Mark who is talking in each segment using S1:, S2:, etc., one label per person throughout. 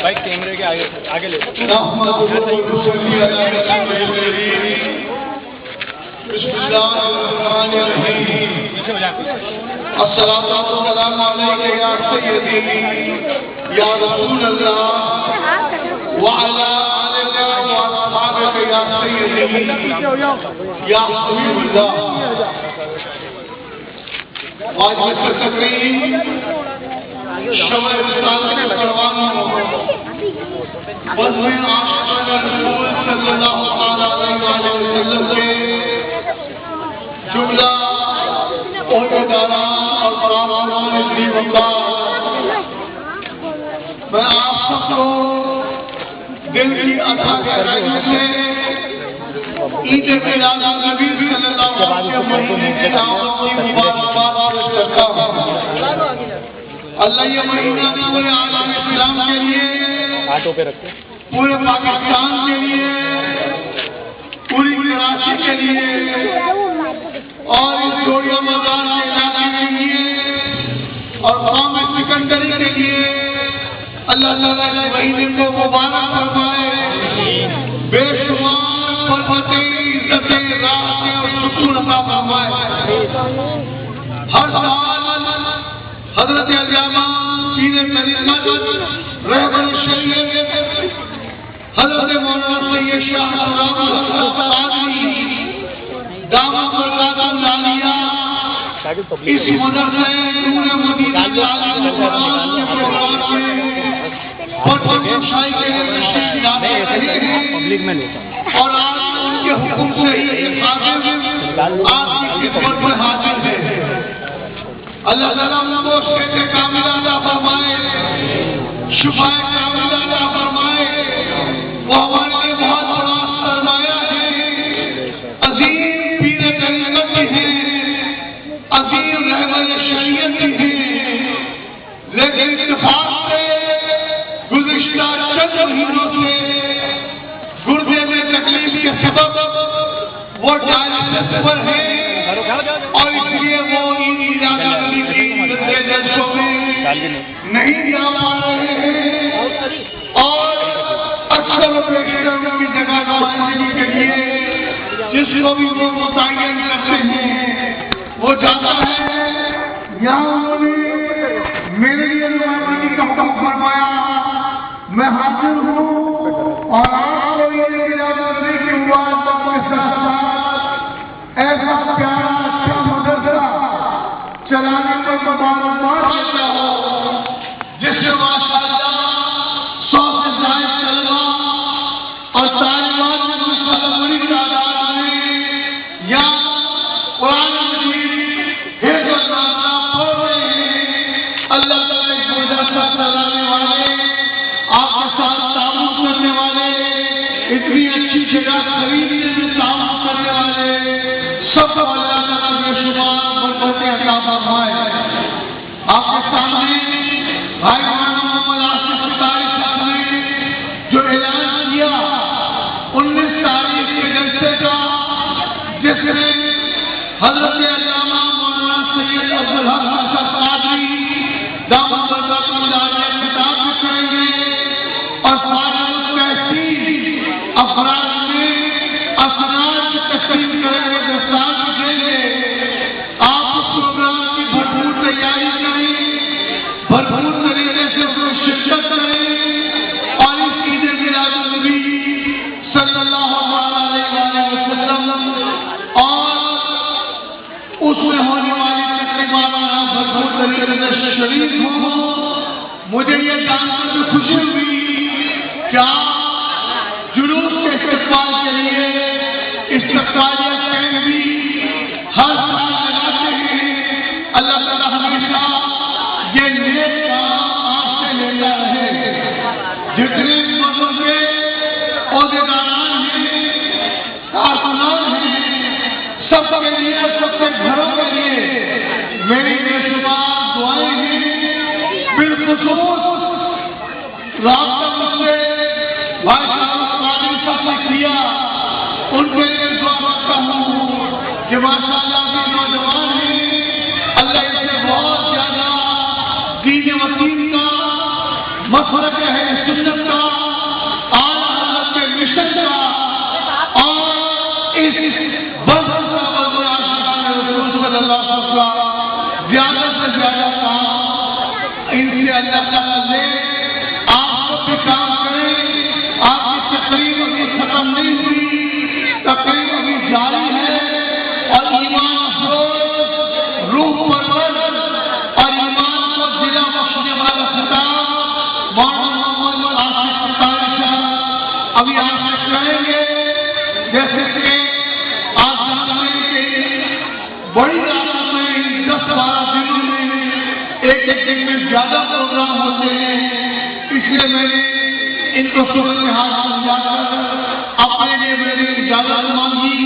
S1: بھائی کیمرے کے آگے لے
S2: بسم اللہ الرحمن الرحیم الصلاۃ والسلام علیک یا سیدی یا رسول اللہ وعلی آلک واصحابک یا سیدی یا حبیب اللہ. آج میں تقریر شمع رسالت کے پروان بزم عاشقان رسول صلی اللہ علیہ وسلم کے جملہ عہدیداران اور فرامانان ذی وقار میں آپ سب کو دل کی عطا گہرائیوں سے عید میلاد النبی صلی اللہ علیہ وسلم کی دعوت کی مبارکباد پیش کرتا ہوں. اللہ یہ مہینہ پورے عالم اسلام کے لیے، پورے پاکستان کے لیے، پوری کراچی کے لیے اور اس جوڑیہ میدان کے علاقے کے لیے اور قوم سکندری کے لیے اللہ تعالیٰ اس مہینے کو مبارک فرمائے. بے شمار فرمتیں، عزتیں، راحتیں اور سکون عطا فرمائے. ہر سال حضرت علامہ پیر طریقت رہبر شریعت حضرت مولانا سید شاہ غلام الحق قادری دامت برکاتہ العالیہ اس مدرسہ نور مدینہ تعلیم قرآن کے پروگرام میں پڑھنے شاہی کے لیے تشریف لاتے رہے ہیں اور آج ان کے حکم سے ہی ایک خادم آپ کی خدمت میں حاضر ہے. اللہ تعالیٰ ان کو صحت کاملہ عطا فرمائے، شفاء کاملہ عطا فرمائے. وہ ہمارے لیے بہت بڑا سرمایہ ہے. عظیم پیر طریقت ہیں، عظیم رہبر شریعت ہیں، لیکن اتفاق سے گزشتہ چند مہینوں سے گردے میں تکلیف کے سبب وہ ڈائلسس پر ہیں اور اس لیے وہ جلسوں میں نہیں جا پا رہے ہیں اور اکثر و بیشتر ان کی جگہ نمائندگی کے لیے جس کو بھی وہ متعین کرتے ہیں وہ جاتا ہے. یہاں انہوں نے میرے لیے نمائندگی کا حکم فرمایا. میں حاضر ہوں اور آپ کو یہ کرنے کی مبارکباد کے ساتھ ساتھ ایسا پیارا اچھا مدرسہ چلانے کو مبارکباد دیتا ہوں جس سے ماشاءاللہ 100 سے زائد طلبہ اور طالبات کی بڑی تعداد میں یا قرآن مجید حفظ و نازلہ پڑھ رہے ہیں. اللہ تعالیٰ اس مدرسہ چلانے والے، آپ کے ساتھ تعاون کرنے والے، اتنی اچھی جگہ خریدنے میں تعاون کرنے والے سب کو اللہ تعالیٰ بے شمار برکتیں عطا فرمائے. آپ کے سامنے بھائی مولانا محمد آصف فتاری صاحب نے جو اعلان کیا 19 تاریخ کے جلسے کا، جس میں حضرت علامہ مولانا سید عبدالحق حسن قادری دامت برکاتہ العالیہ خطاب کریں گے اور فارغ التحصیل افراد میں اسناد تقسیم کریں گے، دستار دیں گے. آپ اس پروگرام کی بھرپور تیاری کریں، بھرپور طریقے سے اس میں شرکت کریں اور اس عید میلاد النبی صلی اللہ علیہ وسلم اور اس میں ہونے والی تقریبات میں آپ بھرپور طریقے سے شریک ہوں. مجھے یہ جان کر خوشی ہوئی کیا جلوس کے استقبال کے لیے استقبالیہ کیمپ بھی ہر سال لگاتے ہیں. اللہ تعالیٰ ہمیشہ یہ نیک کام آپ سے لیتا رہے. عہدیداران ہیں، کارکنان ہیں، سب کے لیے، سب کے گھروں کے لیے میری بے شمار دعائیں ہیں۔ بالخصوص رابطہ مجھ سے بھائی صاحب قادری صاحب نے کیا، ان کے لیے دعا کرتا ہوں کہ ماشاءاللہ بھی نوجوان ہیں، اللہ ان سے بہت زیادہ دین وطین کا، مسلک اہل سنت کا، اعلیٰ حضرت کے مشن کا اور اس بزرگ رسول صلی اللہ علیہ وسلم کا زیادہ سے زیادہ کام ان سے اللہ تعالیٰ لے۔ آپ کو بھی کام کریں، آپ کی تقریب ابھی ختم نہیں ہوئی، تقریب ابھی جاری ہے، اور ایمان افروز، روح پرور اور ایمان کو دلا بخشنے والا خطاب مولانا محمد عاشق قاری صاحب ابھی آپ سے کریں گے۔ جیسے کہ آپ جانتے ہیں کہ بڑی رات میں 10-12 دنوں میں ایک دن میں زیادہ پروگرام ہوتے ہیں، اس لیے میں نے ان کو صورتحال سمجھا کر اپنے لیے میری اجازت مانگی۔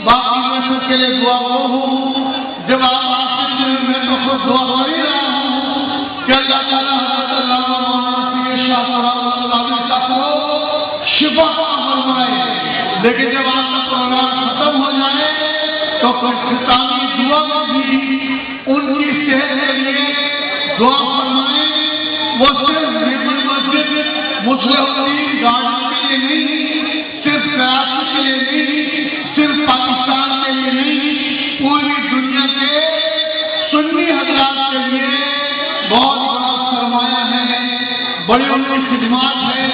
S2: باقی میں سب کے لیے دعا وہ ہوں، جب آپ آتے ہیں میں تو خود دعا کر ہی رہا ہوں کہ اللہ تعالیٰ حضرت علامہ مولانا پیر شاہ صاحب کو شفا فرمائے۔ لیکن جب آپ کا پروگرام ختم ہو جائے تو ختامی دعا بھی ان کی صحت کے لیے دعا فرمائے۔ وہ صرف مسجد مصلح الدین گاڑی کے لیے نہیں، صرف کراچی کے لیے نہیں، صرف پاکستان کے لیے نہیں، پوری دنیا کے سنی حضرات کے لیے بہت بڑا سرمایہ ہے، بڑی ان کی خدمات ہے،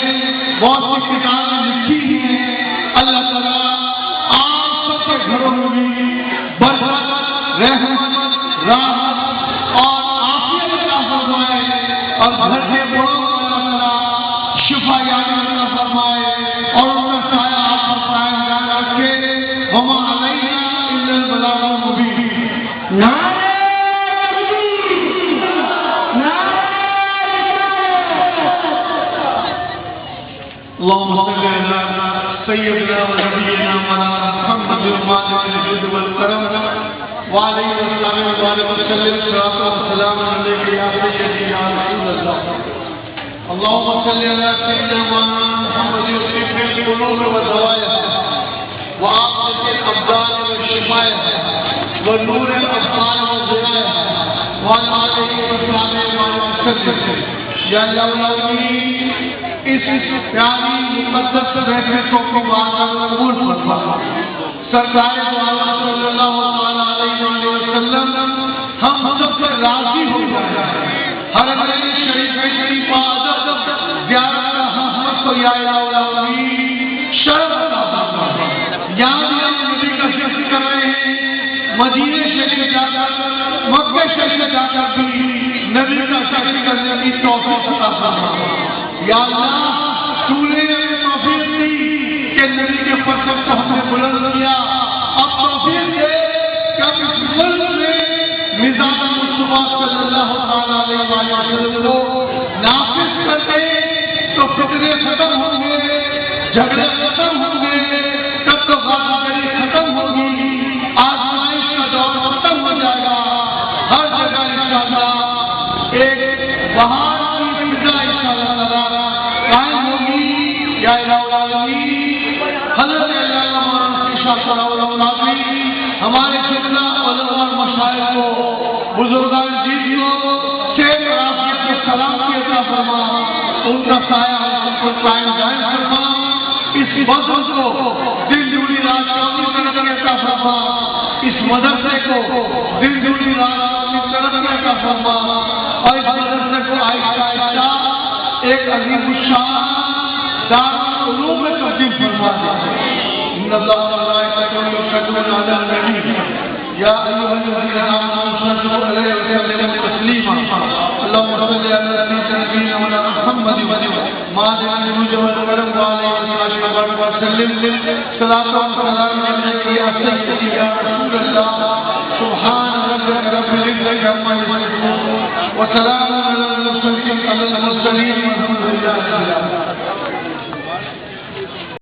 S2: بہت سی کتابیں لکھی ہیں۔ اللہ تعالیٰ آپ سب کے گھروں میں بھی برکت، رحمت، راحت اور عافیت عطا فرمائے، اور گھر کے بڑوں کو اللہ تعالیٰ شفا یابی عطا فرمائے، اور ان کا سایہ آپ پر قائم جان رکھے۔ وما علینا الا البلاغ المبین۔ اللهم صل على سيدنا ونبينا مولانا محمد وعلى الجود والكرم وعليه وصحبه وسلم صلاة والسلام عليك يا سيدي يا رسول الله۔ اللهم صل على سيدنا مولانا محمد يصيب القلوب والزوايا وعاقبة الأبدان والشفايا ونور الأبصار والزرايا وعلى آله وصحبه وسلم۔ یا اللہ اس پیاری مقدس بیٹھکوں کو قبول فرما۔ سرکار دو عالم صلی اللہ علیہ وسلم ہم سب سے راضی ہو جائے۔ حرم شریف کی عبادت زیارت رحمت کو یا الہی شرف عطا فرما۔ یہاں بھی ہم نبی کا ذکر کر رہے ہیں، مدینے سے جا کر، مکے سے جا کر بھی نبی کا ذکر کرنے کی توفیق عطا فرما۔ یا اللہ تو نے توفیق دی کہ نبی کے پرچم کو ہم نے بلند کیا، اب توفیق دے کہ اب اس ملک میں مزاج مصطفیٰ صلی اللہ علیہ وسلم کو نافذ کر دے تو فتنے ختم ہوں گے، جھگڑے ختم ہوں گے، تب تو غداری ختم ہوگی، آزمائش کا دور ختم ہو جائے گا۔ ہر جگہ انشاءاللہ ایک بہار کی فضا انشاءاللہ تعالی قائم ہوگی۔ یا الہ العالمین حضرت علامہ مولانا پیر شاہ صاحب القادری ہمارے جتنا علماء اور مشائخ کو، بزرگان دین کو صحت اور عافیت کے سلامتی عطا فرما، ان کا سایہ ہم سب کو قائم دائم فرما۔ اس وطن کو دن دگنی رات چوبیس ترقی عطا فرما، اس مدرسے کو دن دگنی رات چوبیس ترقی عطا فرما، اور اس مدرسے کو آہستہ آہستہ ایک عظیم الشان دارالعلوم میں تبدیل فرما دے۔ ان اللہ وملائکتہ یصلون علی النبی یا ایھا الذین آمنوا صلوا علیہ وسلموا تسلیما۔ اللهم صل علی سیدنا محمد ماضي الوجه والكرم وعليه وسلم صلاة وسلام عليك يا سيدي يا رسول الله۔ سبحان ربك رب العزة عما يصفون وسلام على المرسلين